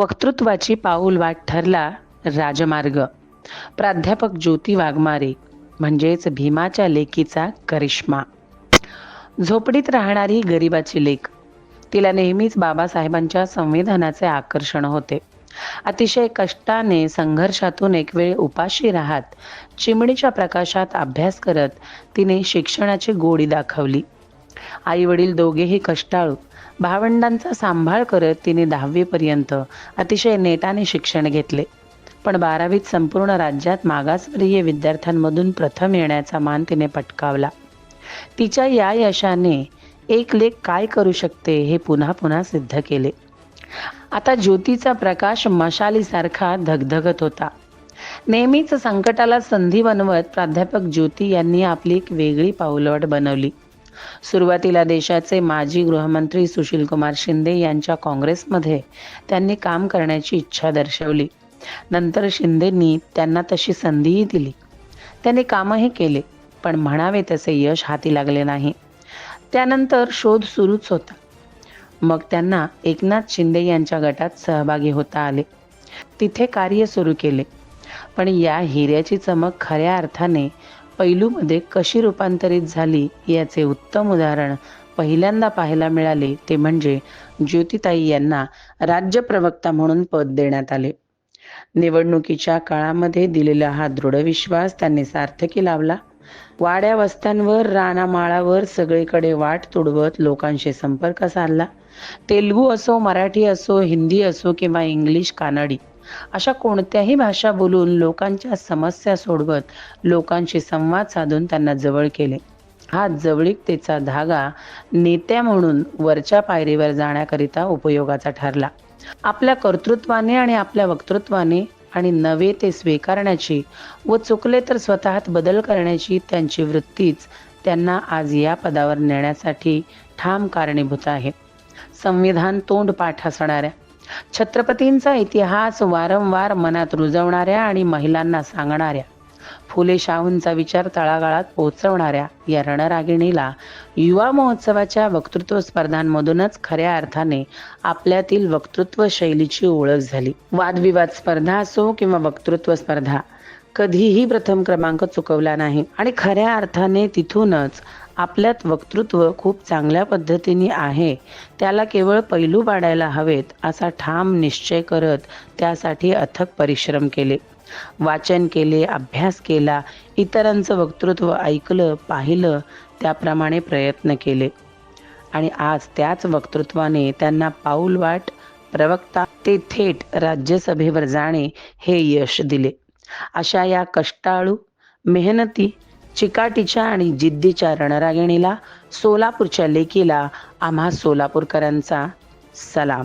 वक्तृत्वाची पाऊलवाट ठरला राजमार्ग. प्राध्यापक ज्योती वाघमारे म्हणजेच भीमाच्या लेकीचा करिश्मा. झोपडीत राहणारी गरिबाची लेक. तिला नेहमीच बाबासाहेबांच्या संविधानाचे आकर्षण होते. अतिशय कष्टाने संघर्षातून एक वेळ उपाशी राहत चिमणीच्या प्रकाशात अभ्यास करत तिने शिक्षणाची गोडी दाखवली. आई वडील दोघेही कष्टाळू. भावंडांचा सांभाळ करत तिने 10वी पर्यंत अतिशय नेटाने शिक्षण घेतले. पण 12वीत संपूर्ण राज्यात मागासवर्गीय विद्यार्थ्यांमधून प्रथम येण्याचा मान तिने पटकावला. तिच्या या यशाने एक लेक काय करू शकते हे पुन्हा पुन्हा सिद्ध केले. आता ज्योतीचा प्रकाश मशालीसारखा धगधगत होता. नेहमीच संकटाला संधी बनवत प्राध्यापक ज्योती यांनी आपली एक वेगळी पाऊलवाट बनवली. सुरुवातीला देशाचे माजी गृहमंत्री सुशीलकुमार शिंदे यांच्या काँग्रेसमध्ये त्यांनी काम करण्याची इच्छा दर्शवली. नंतर शिंदेंनी त्यांना तशी संधीही दिली. त्यांनी कामही केले, पण म्हणावे तसे यश हाती लागले नाही. त्यानंतर शोध सुरूच होता. मग त्यांना एकनाथ शिंदे यांच्या गटात सहभागी होता आले. तिथे कार्य सुरू केले. पण या हिऱ्याची चमक खऱ्या अर्थाने पैलूमध्ये कशी रूपांतरित झाली याचे उत्तम उदाहरण पहिल्यांदा पाहायला मिळाले ते म्हणजे ज्योतिताई यांना राज्य प्रवक्ता म्हणून पद देण्यात आले. निवडणुकीच्या काळामध्ये दिलेला हा दृढ विश्वास त्यांनी सार्थकी लावला. वाड्या वस्त्यांवर रानामाळावर सगळीकडे वाट तुडवत लोकांशी संपर्क साधला. तेलुगू असो, मराठी असो, हिंदी असो किंवा इंग्लिश, कानडी अशा कोणत्याही भाषा बोलून लोकांच्या समस्या सोडवत लोकांशी संवाद साधून त्यांना जवळ केले. हा जवळीकतेचा धागा नेत्या म्हणून वरच्या पायरीवर जाण्याकरिता उपयोगाचा ठरला. आपल्या कर्तृत्वाने आणि आपल्या वक्तृत्वाने आणि नवे ते स्वीकारण्याची व चुकले तर स्वतःत बदल करण्याची त्यांची वृत्तीच त्यांना आज या पदावर नेण्यासाठी ठाम कारणीभूत आहे. संविधान तोंडपाठ असणाऱ्या, छत्रपतींचा इतिहास वारंवार मनात रुजवणाऱ्या आणि महिलांना सांगणाऱ्या, फुले शाहूंचा विचार तळागाळात पोहोचवणाऱ्या या रणरागिणीला युवा महोत्सवाच्या वक्तृत्व स्पर्धांमधूनच खऱ्या अर्थाने आपल्यातील वक्तृत्व शैलीची ओळख झाली. वादविवाद स्पर्धा असो किंवा वक्तृत्व स्पर्धा, कधीही प्रथम क्रमांक चुकवला नाही आणि खऱ्या अर्थाने तिथूनच आपल्यात वक्तृत्व खूप चांगल्या पद्धतीने आहे, त्याला केवळ पैलू पाडायला हवेत असा ठाम निश्चय करत त्यासाठी अथक परिश्रम केले. वाचन केले, अभ्यास केला, इतरांचं वक्तृत्व ऐकलं, पाहिलं, त्याप्रमाणे प्रयत्न केले आणि आज त्याच वक्तृत्वाने त्यांना पाऊलवाट प्रवक्ता ते थेट राज्यसभेवर जाणे हे यश दिले. अशा या कष्टाळू, मेहनती, चिकाटीच्या आणि जिद्दीच्या रणरागिणीला, सोलापूरच्या लेकीला आम्हा सोलापूरकरांचा सलाम.